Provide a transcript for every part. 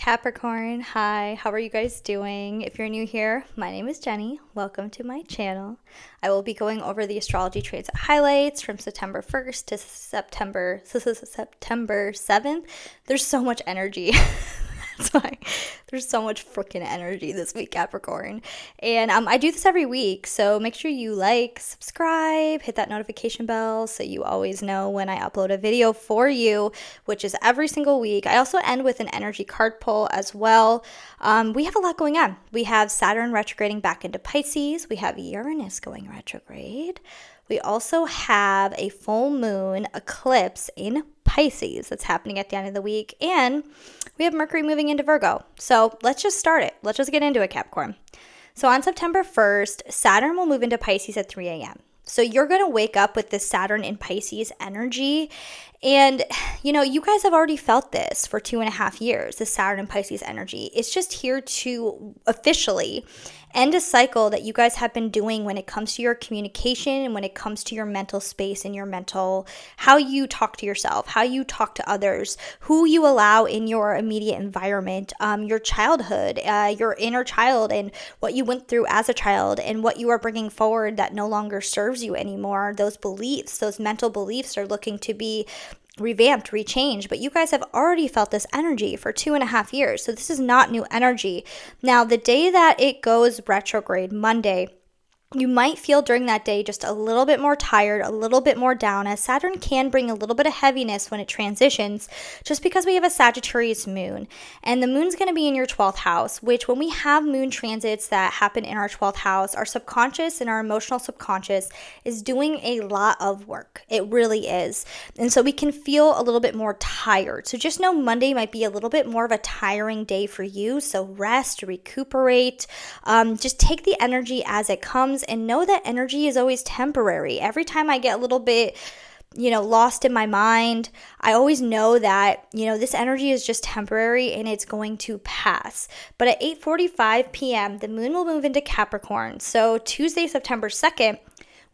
Capricorn, hi, how are you guys doing? If you're new here, my name is Jenny. Welcome to my channel. I will be going over the astrology transit highlights from September 1st to September 7th. There's so much energy. That's why there's so much freaking energy this week, Capricorn. And I do this every week, so make sure you like, subscribe, hit that notification bell so you always know when I upload a video for you, which is every single week. I also end with an energy card pull as well. We have a lot going on. We have Saturn retrograding back into Pisces. We have Uranus going retrograde. We also have a full moon eclipse in Pisces that's happening at the end of the week. And we have Mercury moving into Virgo. So let's just start it. Let's just get into it, Capricorn. So on September 1st, Saturn will move into Pisces at 3 a.m. So you're going to wake up with this Saturn in Pisces energy. And, you guys have already felt this for 2.5 years, the Saturn in Pisces energy. It's just here to officially end a cycle that you guys have been doing when it comes to your communication and when it comes to your mental space and your mental, how you talk to yourself, how you talk to others, who you allow in your immediate environment, your childhood, your inner child and what you went through as a child and what you are bringing forward that no longer serves you anymore. Those beliefs, those mental beliefs are looking to be revamped, rechanged, but you guys have already felt this energy for 2.5 years. So this is not new energy. Now, the day that it goes retrograde, Monday, you might feel during that day just a little bit more tired, a little bit more down, as Saturn can bring a little bit of heaviness when it transitions, just because we have a Sagittarius moon. And the moon's going to be in your 12th house, which when we have moon transits that happen in our 12th house, our subconscious and our emotional subconscious is doing a lot of work. It really is. And so we can feel a little bit more tired. So just know Monday might be a little bit more of a tiring day for you. So rest, recuperate, just take the energy as it comes. And know that energy is always temporary. Every time I get a little bit, lost in my mind, I always know that, this energy is just temporary and it's going to pass. But at 8:45 p.m., the moon will move into Capricorn. So Tuesday, September 2nd,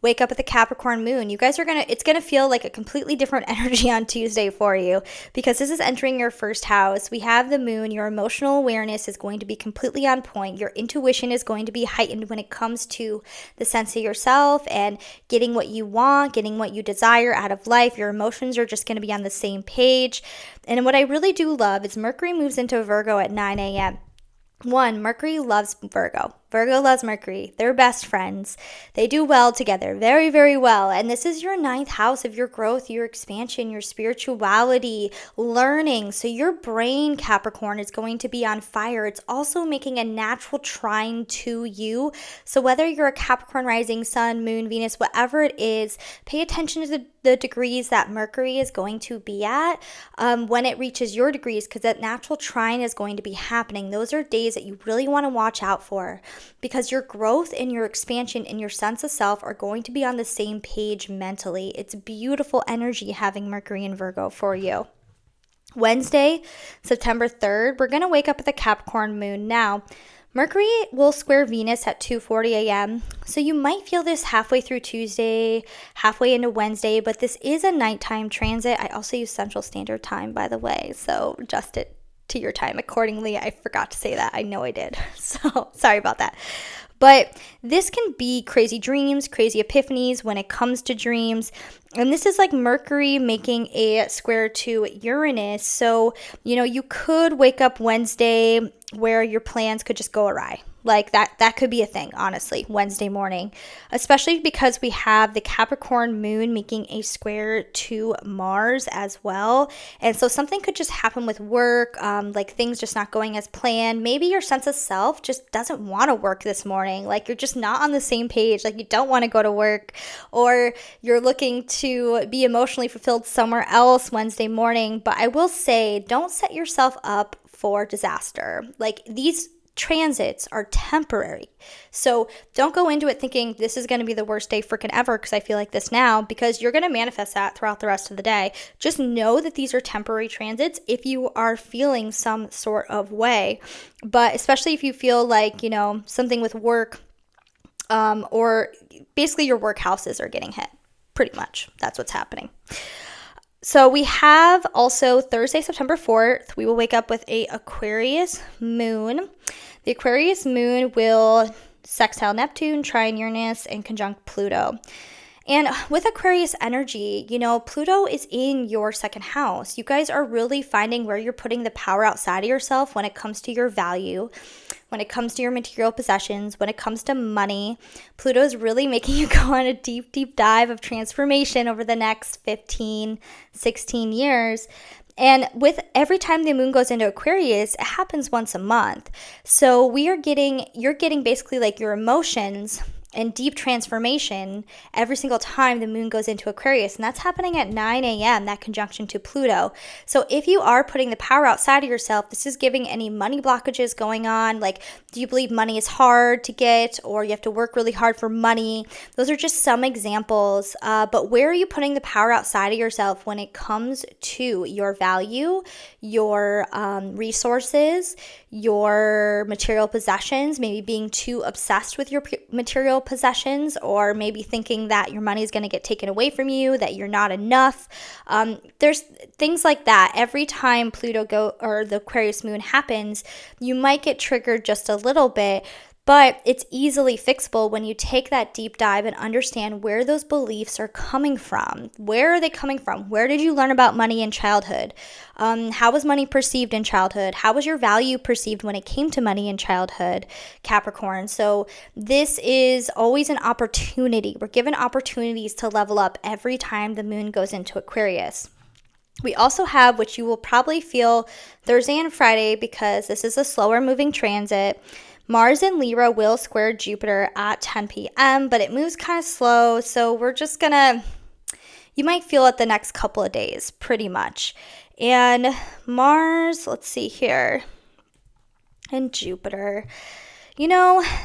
wake up with the Capricorn moon. You guys it's going to feel like a completely different energy on Tuesday for you because this is entering your first house. We have the moon. Your emotional awareness is going to be completely on point. Your intuition is going to be heightened when it comes to the sense of yourself and getting what you want, getting what you desire out of life. Your emotions are just going to be on the same page. And what I really do love is Mercury moves into Virgo at 9 a.m. Mercury loves Virgo. Virgo loves Mercury. They're best friends. They do well together, very, very well. And this is your 9th house of your growth, your expansion, your spirituality, learning. So your brain, Capricorn, is going to be on fire. It's also making a natural trine to you. So whether you're a Capricorn rising, sun, moon, Venus, whatever it is, pay attention to the degrees that Mercury is going to be at when it reaches your degrees, because that natural trine is going to be happening. Those are days that you really want to watch out for, because your growth and your expansion and your sense of self are going to be on the same page mentally. It's beautiful energy having Mercury in Virgo for you. Wednesday, September 3rd, we're going to wake up with a Capricorn moon. Now, Mercury will square Venus at 2:40 a.m. So you might feel this halfway through Tuesday, halfway into Wednesday, but this is a nighttime transit. I also use Central Standard Time, by the way, so adjust it to your time accordingly. I forgot to say that. I know I did. So sorry about that. But this can be crazy dreams, crazy epiphanies when it comes to dreams. And this is like Mercury making a square to Uranus. So, you could wake up Wednesday where your plans could just go awry. Like that could be a thing, honestly, Wednesday morning, especially because we have the Capricorn moon making a square to Mars as well. And so something could just happen with work, like things just not going as planned. Maybe your sense of self just doesn't want to work this morning. Like you're just not on the same page. Like you don't want to go to work, or you're looking to be emotionally fulfilled somewhere else Wednesday morning. But I will say, don't set yourself up for disaster. Like these transits are temporary. So don't go into it thinking this is going to be the worst day freaking ever, because I feel like this now, because you're going to manifest that throughout the rest of the day. Just know that these are temporary transits if you are feeling some sort of way. But especially if you feel like, something with work, or basically your work houses are getting hit. Pretty much. That's what's happening. So we have also Thursday, September 4th, we will wake up with a Aquarius moon. The Aquarius moon will sextile Neptune, trine Uranus, and conjunct Pluto. And with Aquarius energy, Pluto is in your second house. You guys are really finding where you're putting the power outside of yourself when it comes to your value, when it comes to your material possessions, when it comes to money. Pluto is really making you go on a deep, deep dive of transformation over the next 15, 16 years. And with every time the moon goes into Aquarius, it happens once a month. So you're getting basically like your emotions and deep transformation every single time the moon goes into Aquarius. And that's happening at 9 a.m., that conjunction to Pluto. So if you are putting the power outside of yourself, this is giving any money blockages going on. Like, do you believe money is hard to get, or you have to work really hard for money? Those are just some examples. But where are you putting the power outside of yourself when it comes to your value, your resources, your material possessions, maybe being too obsessed with your material possessions, or maybe thinking that your money is going to get taken away from you, that you're not enough. There's things like that. Every time the Aquarius moon happens, you might get triggered just a little bit. But it's easily fixable when you take that deep dive and understand where those beliefs are coming from. Where are they coming from? Where did you learn about money in childhood? How was money perceived in childhood? How was your value perceived when it came to money in childhood, Capricorn? So this is always an opportunity. We're given opportunities to level up every time the moon goes into Aquarius. We also have, which you will probably feel Thursday and Friday because this is a slower moving transit, Mars in Libra will square Jupiter at 10 p.m., but it moves kind of slow, so you might feel it the next couple of days, pretty much. And Mars, let's see here, and Jupiter.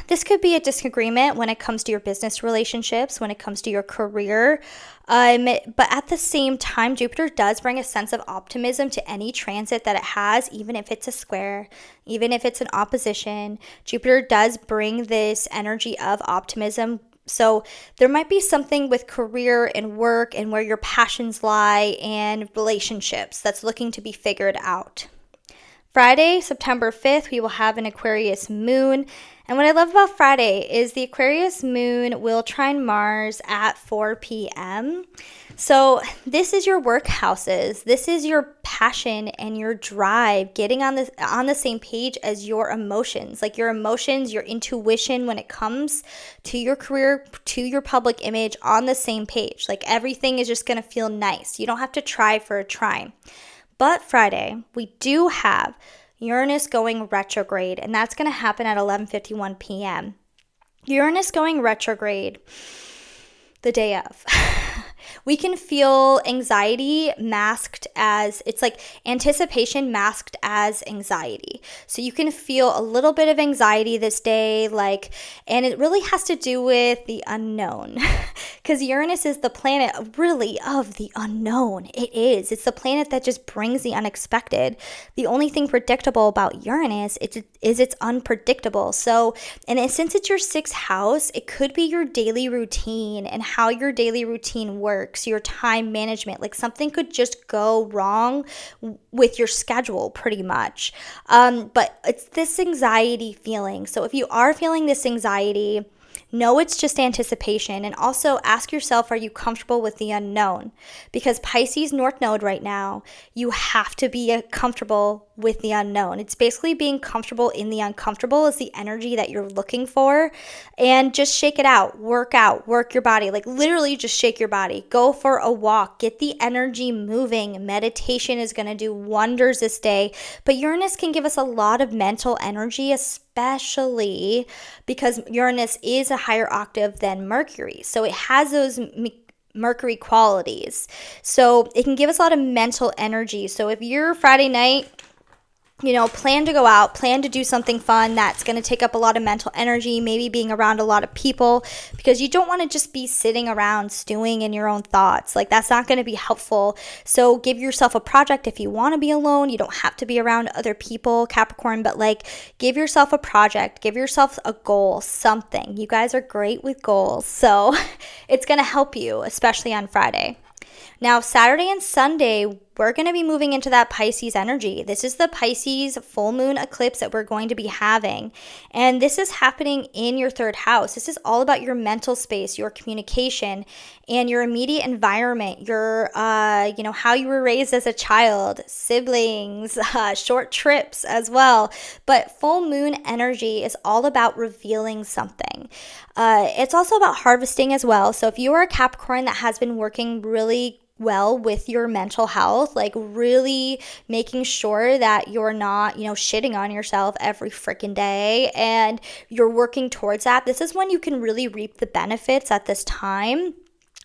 This could be a disagreement when it comes to your business relationships, when it comes to your career. But at the same time, Jupiter does bring a sense of optimism to any transit that it has, even if it's a square, even if it's an opposition. Jupiter does bring this energy of optimism. So there might be something with career and work and where your passions lie and relationships that's looking to be figured out. Friday, September 5th, we will have an Aquarius moon. And what I love about Friday is the Aquarius moon will trine Mars at 4 p.m. So this is your work houses. This is your passion and your drive, getting on the same page as your emotions, like your emotions, your intuition when it comes to your career, to your public image, on the same page. Like everything is just going to feel nice. You don't have to try for a trine. But Friday, we do have Uranus going retrograde, and that's going to happen at 11:51 p.m. Uranus going retrograde the day of. We can feel anxiety masked as, it's like anticipation masked as anxiety. So you can feel a little bit of anxiety this day, and it really has to do with the unknown. Because Uranus is the planet really of the unknown. It is. It's the planet that just brings the unexpected. The only thing predictable about Uranus is it's unpredictable. So, and since it's your sixth house, it could be your daily routine and how your daily routine works, your time management. Like something could just go wrong with your schedule pretty much. But it's this anxiety feeling. So if you are feeling this anxiety, know it's just anticipation, and also ask yourself, are you comfortable with the unknown? Because Pisces North Node right now, you have to be comfortable with the unknown. It's basically being comfortable in the uncomfortable is the energy that you're looking for. And just shake it out, work your body, like literally just shake your body. Go for a walk, get the energy moving. Meditation is going to do wonders this day. But Uranus can give us a lot of mental energy, especially because Uranus is a higher octave than Mercury. So it has those Mercury qualities. So it can give us a lot of mental energy. So if you're Friday night, plan to go out, plan to do something fun that's going to take up a lot of mental energy, maybe being around a lot of people, because you don't want to just be sitting around stewing in your own thoughts. Like that's not going to be helpful. So give yourself a project if you want to be alone. You don't have to be around other people, Capricorn, but give yourself a project, give yourself a goal, something. You guys are great with goals. So it's going to help you, especially on Friday. Now, Saturday and Sunday, we're going to be moving into that Pisces energy. This is the Pisces full moon eclipse that we're going to be having. And this is happening in your third house. This is all about your mental space, your communication, and your immediate environment, your, how you were raised as a child, siblings, short trips as well. But full moon energy is all about revealing something. It's also about harvesting as well. So if you are a Capricorn that has been working really well with your mental health, like really making sure that you're not, shitting on yourself every freaking day and you're working towards that, this is when you can really reap the benefits at this time.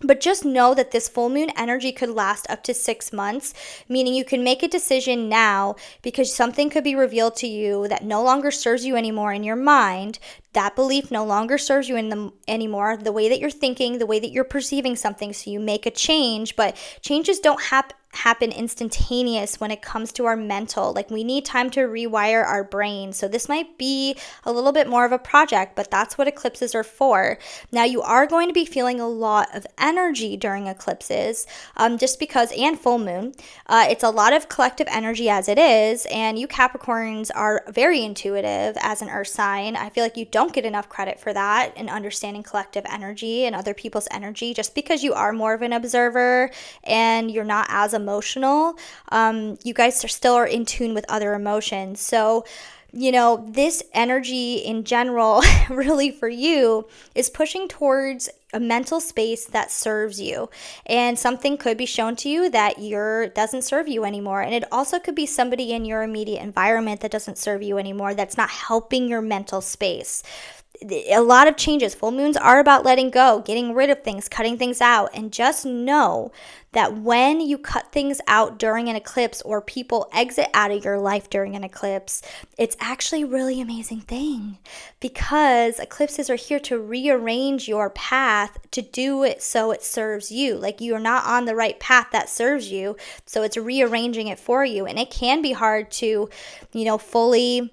But just know that this full moon energy could last up to 6 months, meaning you can make a decision now because something could be revealed to you that no longer serves you anymore in your mind. That belief no longer serves you anymore, the way that you're thinking, the way that you're perceiving something. So you make a change, but changes don't happen instantaneous when it comes to our mental. Like, we need time to rewire our brain. So this might be a little bit more of a project, but that's what eclipses are for. Now, you are going to be feeling a lot of energy during eclipses, just because, and full moon, it's a lot of collective energy as it is. And you Capricorns are very intuitive as an earth sign. I feel like you don't get enough credit for that and understanding collective energy and other people's energy, just because you are more of an observer and you're not as emotional. You guys are in tune with other emotions. So, this energy in general, really for you, is pushing towards a mental space that serves you. And something could be shown to you that doesn't serve you anymore. And it also could be somebody in your immediate environment that doesn't serve you anymore, that's not helping your mental space. A lot of changes. Full moons are about letting go, getting rid of things, cutting things out. And just know that when you cut things out during an eclipse or people exit out of your life during an eclipse, it's actually a really amazing thing, because eclipses are here to rearrange your path to do it so it serves you. Like, you're not on the right path that serves you, so it's rearranging it for you. And it can be hard to, fully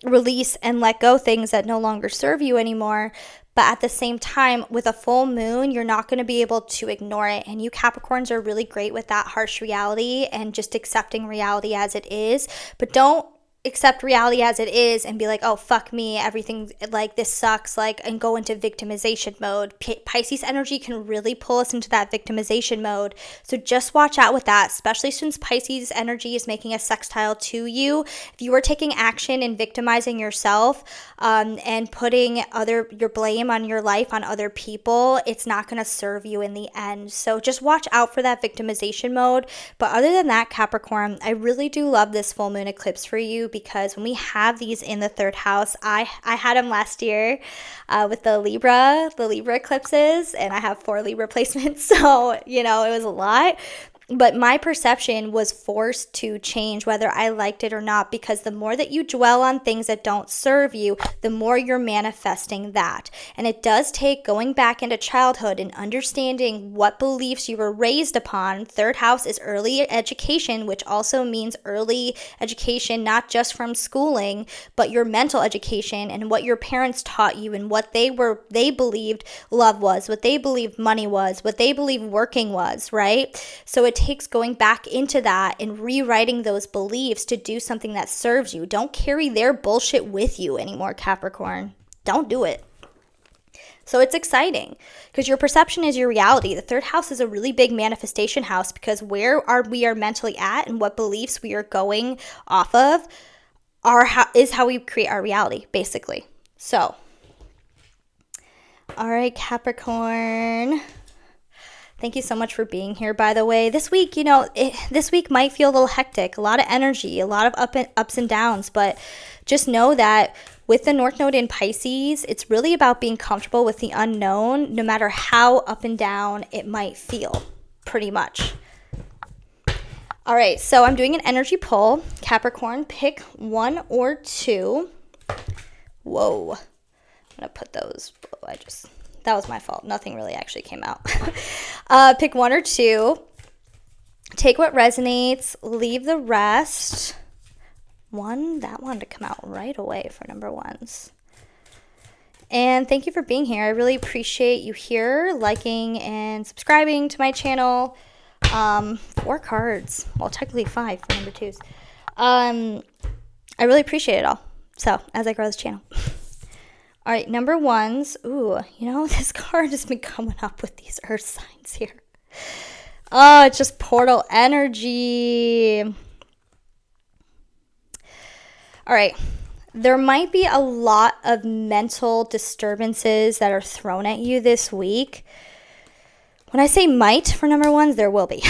release and let go things that no longer serve you anymore. But at the same time, with a full moon, you're not going to be able to ignore it. And you Capricorns are really great with that harsh reality and just accepting reality as it is. But don't accept reality as it is and be like, oh, fuck me, everything, like, this sucks, and go into victimization mode. Pisces energy can really pull us into that victimization mode. So just watch out with that, especially since Pisces energy is making a sextile to you. If you are taking action and victimizing yourself, and putting your blame on your life on other people, it's not going to serve you in the end. So just watch out for that victimization mode. But other than that, Capricorn, I really do love this full moon eclipse for you, because when we have these in the third house, I had them last year with the Libra eclipses, and I have 4 Libra placements, so it was a lot. But my perception was forced to change whether I liked it or not, because the more that you dwell on things that don't serve you, the more you're manifesting that. And it does take going back into childhood and understanding what beliefs you were raised upon. Third house is early education, which also means early education, not just from schooling, but your mental education and what your parents taught you and what they believed love was, what they believed money was, what they believed working was, right? So it takes going back into that and rewriting those beliefs to do something that serves you. Don't carry their bullshit with you anymore, Capricorn. Don't do it. So it's exciting because your perception is your reality. The third house is a really big manifestation house, because where we are mentally at and what beliefs we are going off of is how we create our reality, basically. So, all right, Capricorn. Thank you so much for being here, by the way. This week, this week might feel a little hectic, a lot of energy, a lot of ups and downs, but just know that with the North Node in Pisces, it's really about being comfortable with the unknown, no matter how up and down it might feel, pretty much. All right, so I'm doing an energy pull. Capricorn, pick 1 or 2. Whoa. I'm going to put those, that was my fault. Nothing really actually came out. Pick 1 or 2. Take what resonates. Leave the rest. That wanted to come out right away for number 1s. And thank you for being here. I really appreciate you here, liking and subscribing to my channel. 4 cards. Well, technically 5 for number 2s. I really appreciate it all. So, as I grow this channel. All right, number 1s. Ooh, this card has been coming up with these earth signs here. Oh, it's just portal energy. All right. There might be a lot of mental disturbances that are thrown at you this week. When I say might for number 1s, there will be.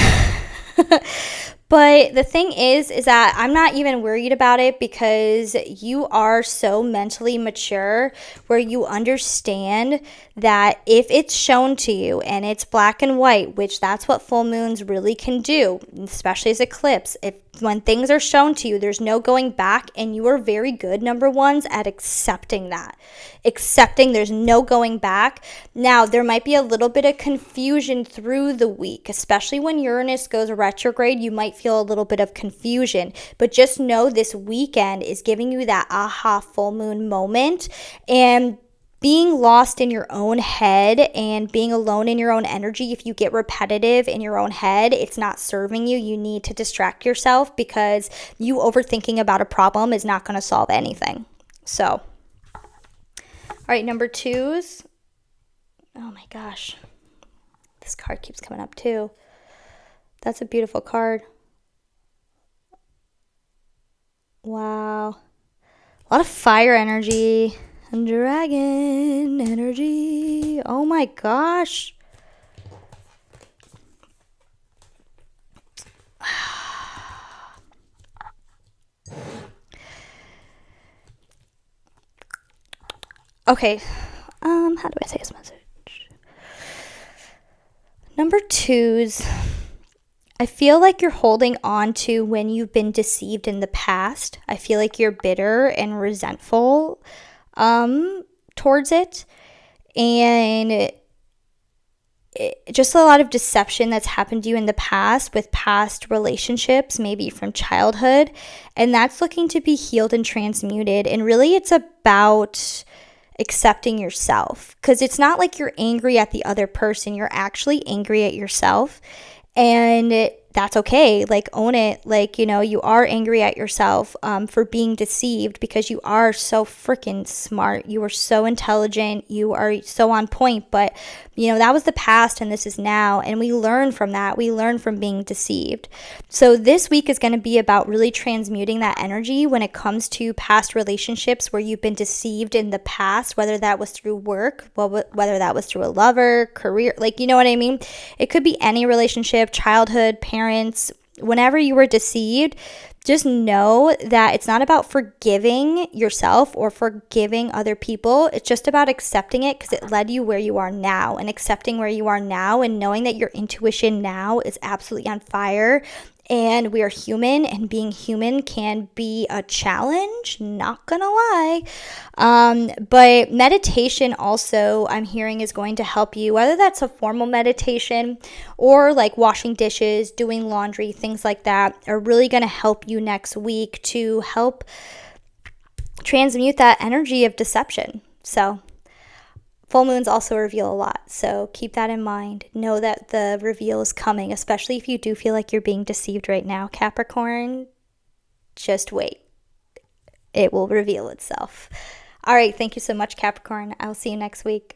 But the thing is that I'm not even worried about it because you are so mentally mature where you understand that if it's shown to you and it's black and white, which that's what full moons really can do, especially as eclipse, when things are shown to you, there's no going back, and you are very good, number 1s, at accepting that. Accepting there's no going back. Now, there might be a little bit of confusion through the week, especially when Uranus goes retrograde. You might feel a little bit of confusion, but just know this weekend is giving you that aha full moon moment, and being lost in your own head and being alone in your own energy, if you get repetitive in your own head, it's not serving you. You need to distract yourself because you overthinking about a problem is not going to solve anything. So, all right, number 2s. Oh my gosh. This card keeps coming up too. That's a beautiful card. Wow. A lot of fire energy. And dragon energy. Oh my gosh. Okay. How do I say this message? Number 2s. I feel like you're holding on to when you've been deceived in the past. I feel like you're bitter and resentful towards it, and just a lot of deception that's happened to you in the past with past relationships, maybe from childhood, and that's looking to be healed and transmuted. And really it's about accepting yourself, because it's not like you're angry at the other person, you're actually angry at yourself, and that's okay. Like, own it. Like, you are angry at yourself for being deceived, because you are so freaking smart. You are so intelligent. You are so on point. But, that was the past and this is now. And we learn from that. We learn from being deceived. So this week is going to be about really transmuting that energy when it comes to past relationships where you've been deceived in the past, whether that was through work, whether that was through a lover, career, like, you know what I mean? It could be any relationship, childhood, parents. Whenever you were deceived, just know that it's not about forgiving yourself or forgiving other people. It's just about accepting it, because it led you where you are now, and accepting where you are now and knowing that your intuition now is absolutely on fire. And we are human, and being human can be a challenge, not gonna lie. But meditation also, I'm hearing, is going to help you, whether that's a formal meditation or like washing dishes, doing laundry, things like that are really going to help you next week to help transmute that energy of deception. So full moons also reveal a lot, so keep that in mind. Know that the reveal is coming, especially if you do feel like you're being deceived right now, Capricorn. Just wait. It will reveal itself. All right, thank you so much, Capricorn. I'll see you next week.